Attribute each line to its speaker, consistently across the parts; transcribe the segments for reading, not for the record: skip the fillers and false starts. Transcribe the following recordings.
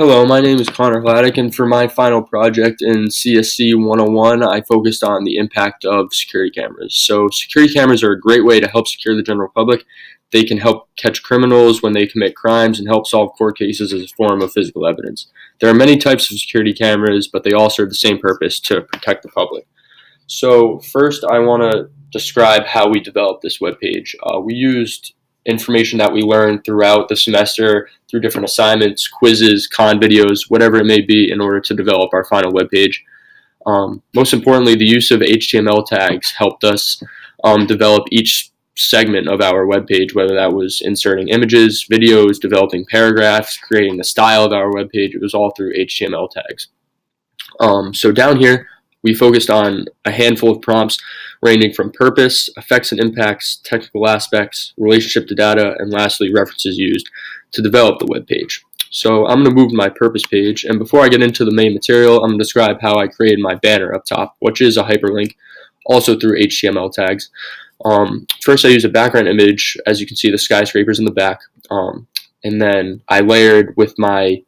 Speaker 1: Hello, my name is Connor Gladdick, and for my final project in CSC 101, I focused on the impact of security cameras. So, security cameras are a great way to help secure the general public. They can help catch criminals when they commit crimes and help solve court cases as a form of physical evidence. There are many types of security cameras, but they all serve the same purpose to protect the public. So first, I want to describe how we developed this webpage. We used information that we learned throughout the semester through different assignments, quizzes, con videos, whatever it may be, in order to develop our final webpage. Most importantly, the use of HTML tags helped us develop each segment of our webpage, whether that was inserting images, videos, developing paragraphs, creating the style of our webpage. It was all through HTML tags. So down here, we focused on a handful of prompts ranging from purpose, effects and impacts, technical aspects, relationship to data, and lastly, references used to develop the web page. So I'm going to move to my purpose page, and before I get into the main material, I'm going to describe how I created my banner up top, which is a hyperlink, also through HTML tags. First, I used a background image. As you can see, the skyscrapers in the back, and then I layered with my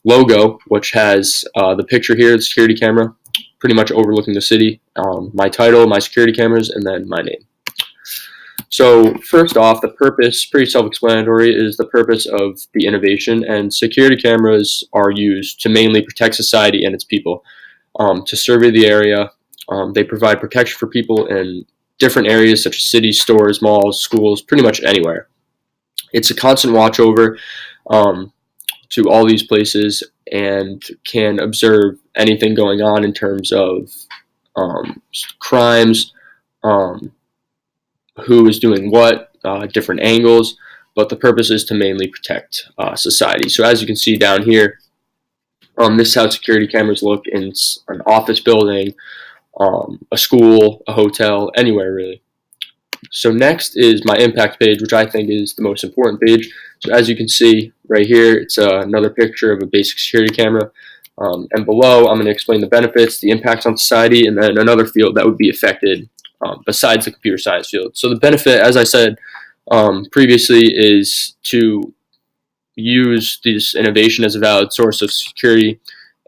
Speaker 1: logo, which has the picture here, the security camera, pretty much overlooking the city, my title, my security cameras, and then my name. So first off, the purpose, pretty self-explanatory, is the purpose of the innovation, and security cameras are used to mainly protect society and its people. To survey the area, they provide protection for people in different areas such as cities, stores, malls, schools, pretty much anywhere. It's a constant watch over to all these places and can observe anything going on in terms of crimes, who is doing what, different angles, but the purpose is to mainly protect society. So as you can see down here, this is how security cameras look in an office building, a school, a hotel, anywhere really. So next is my impact page, which I think is the most important page. So as you can see right here, it's another picture of a basic security camera. And below, I'm going to explain the benefits, the impacts on society, and then another field that would be affected besides the computer science field. So the benefit, as I said previously, is to use this innovation as a valid source of security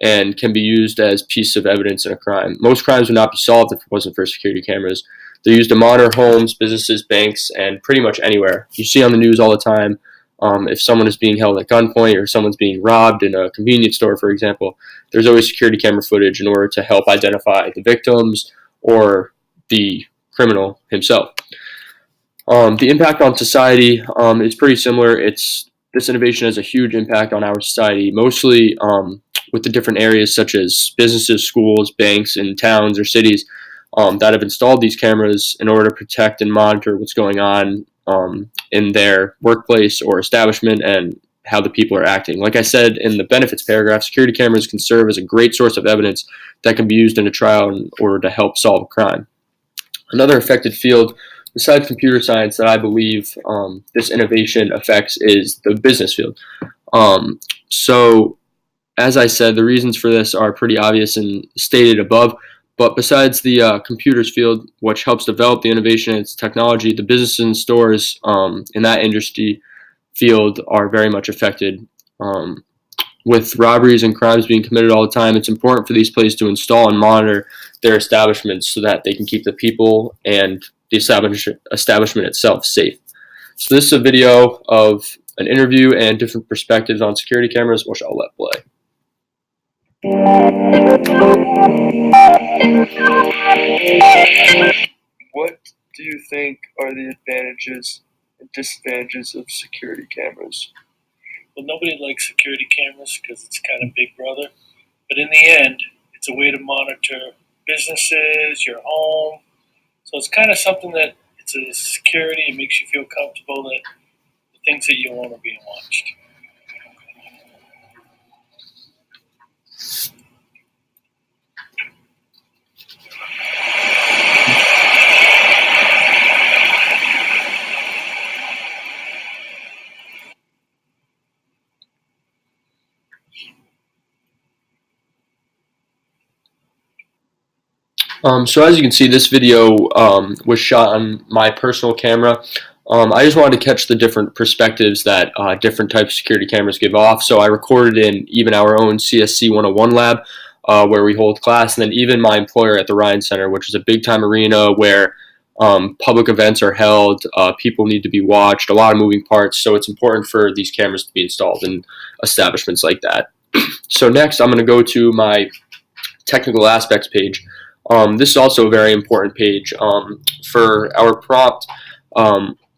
Speaker 1: and can be used as piece of evidence in a crime. Most crimes would not be solved if it wasn't for security cameras. They're used to monitor homes, businesses, banks, and pretty much anywhere. You see on the news all the time if someone is being held at gunpoint or someone's being robbed in a convenience store, for example, there's always security camera footage in order to help identify the victims or the criminal himself. The impact on society is pretty similar. This innovation has a huge impact on our society, mostly with the different areas such as businesses, schools, banks, and towns or cities that have installed these cameras in order to protect and monitor what's going on in their workplace or establishment and how the people are acting. Like I said in the benefits paragraph, security cameras can serve as a great source of evidence that can be used in a trial in order to help solve a crime. Another affected field besides computer science that I believe this innovation affects is the business field. So as I said, the reasons for this are pretty obvious and stated above. But besides the computers field, which helps develop the innovation and its technology, the businesses and stores in that industry field are very much affected. With robberies and crimes being committed all the time, it's important for these places to install and monitor their establishments so that they can keep the people and the establishment itself safe. So this is a video of an interview and different perspectives on security cameras, which I'll let play.
Speaker 2: What do you think are the advantages and disadvantages of security cameras?
Speaker 3: Well, nobody likes security cameras because it's kind of big brother. But in the end, it's a way to monitor businesses, your home. So it's kind of something that it's a security. It makes you feel comfortable that the things that you own are being watched.
Speaker 1: So as you can see, this video was shot on my personal camera. I just wanted to catch the different perspectives that different types of security cameras give off. So I recorded in even our own CSC 101 lab where we hold class, and then even my employer at the Ryan Center, which is a big time arena where public events are held, people need to be watched, a lot of moving parts. So it's important for these cameras to be installed in establishments like that. So next, I'm going to go to my technical aspects page. This is also a very important page. For our prompt,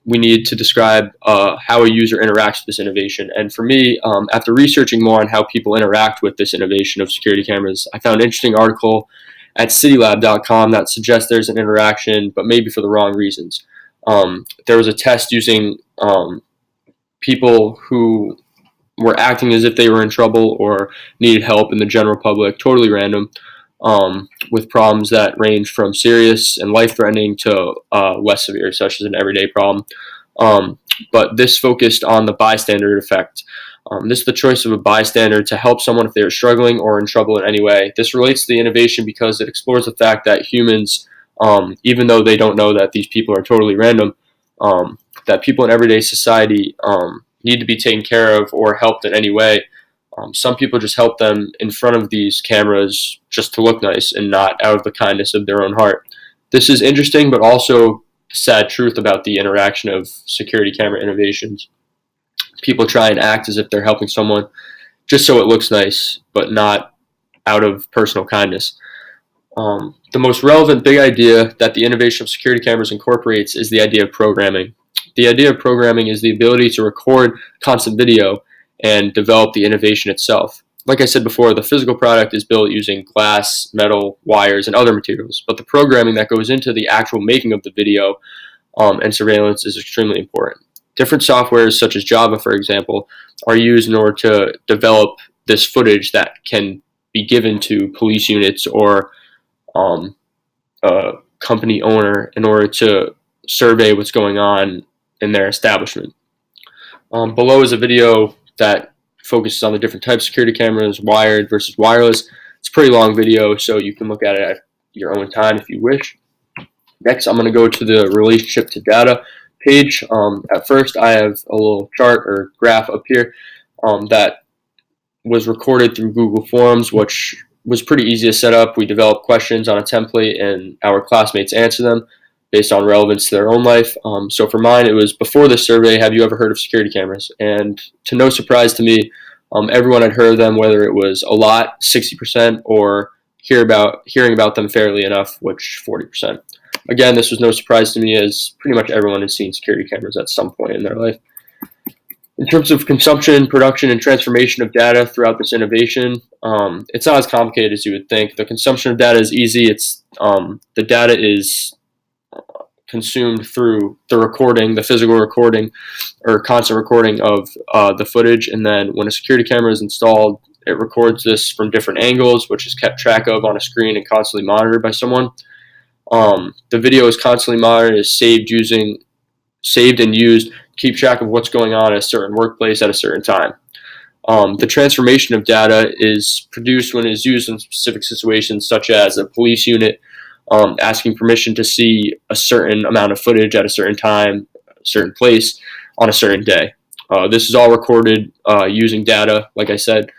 Speaker 1: we need to describe how a user interacts with this innovation. And for me, after researching more on how people interact with this innovation of security cameras, I found an interesting article at citylab.com that suggests there's an interaction, but maybe for the wrong reasons. There was a test using people who were acting as if they were in trouble or needed help in the general public, totally random, with problems that range from serious and life-threatening to less severe, such as an everyday problem. But this focused on the bystander effect. This is the choice of a bystander to help someone if they are struggling or in trouble in any way. This relates to the innovation because it explores the fact that humans, even though they don't know that these people are totally random, that people in everyday society need to be taken care of or helped in any way. Some people just help them in front of these cameras just to look nice and not out of the kindness of their own heart. This is interesting, but also sad truth about the interaction of security camera innovations. People try and act as if they're helping someone just so it looks nice, but not out of personal kindness. The most relevant big idea that the innovation of security cameras incorporates is the idea of programming. The idea of programming is the ability to record constant video and develop the innovation itself. Like I said before, the physical product is built using glass, metal, wires, and other materials, but the programming that goes into the actual making of the video and surveillance is extremely important. Different softwares, such as Java, for example, are used in order to develop this footage that can be given to police units or a company owner in order to survey what's going on in their establishment. Below is a video that focuses on the different types of security cameras, wired versus wireless. It's a pretty long video, so you can look at it at your own time if you wish. Next, I'm going to go to the relationship to data page. At first, I have a little chart or graph up here that was recorded through Google Forms, which was pretty easy to set up. We developed questions on a template, and our classmates answer them based on relevance to their own life. So for mine, it was before the survey, have you ever heard of security cameras? And to no surprise to me, everyone had heard of them, whether it was a lot, 60%, or hearing about them fairly enough, which 40%. Again, this was no surprise to me as pretty much everyone has seen security cameras at some point in their life. In terms of consumption, production, and transformation of data throughout this innovation, it's not as complicated as you would think. The consumption of data is easy. The data is consumed through the recording, the physical recording or constant recording of the footage, and then when a security camera is installed, it records this from different angles, which is kept track of on a screen and constantly monitored by someone. The video is constantly monitored, is saved and used to keep track of what's going on at a certain workplace at a certain time. The transformation of data is produced when it is used in specific situations, such as a police unit asking permission to see a certain amount of footage at a certain time, a certain place, on a certain day. This is all recorded using data, like I said,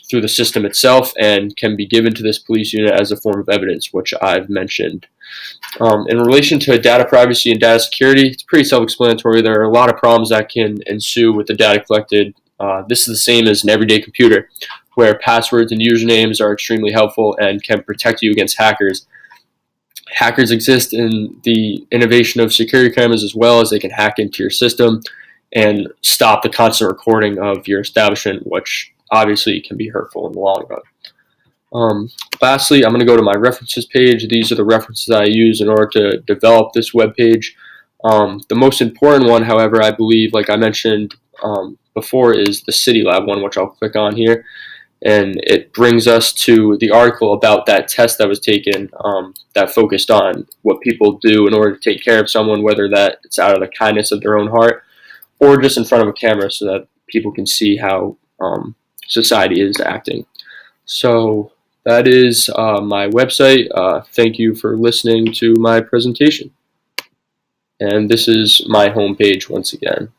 Speaker 1: through the system itself, and can be given to this police unit as a form of evidence, which I've mentioned. In relation to data privacy and data security, it's pretty self-explanatory. There are a lot of problems that can ensue with the data collected. This is the same as an everyday computer, where passwords and usernames are extremely helpful and can protect you against hackers. Hackers exist in the innovation of security cameras as well, as they can hack into your system and stop the constant recording of your establishment, which obviously can be hurtful in the long run. Lastly, I'm going to go to my references page. These are the references I use in order to develop this web page. The most important one, however, I believe, like I mentioned before, is the CityLab one, which I'll click on here. And it brings us to the article about that test that was taken that focused on what people do in order to take care of someone, whether that it's out of the kindness of their own heart or just in front of a camera so that people can see how society is acting. So that is my website. Thank you for listening to my presentation. And this is my homepage once again.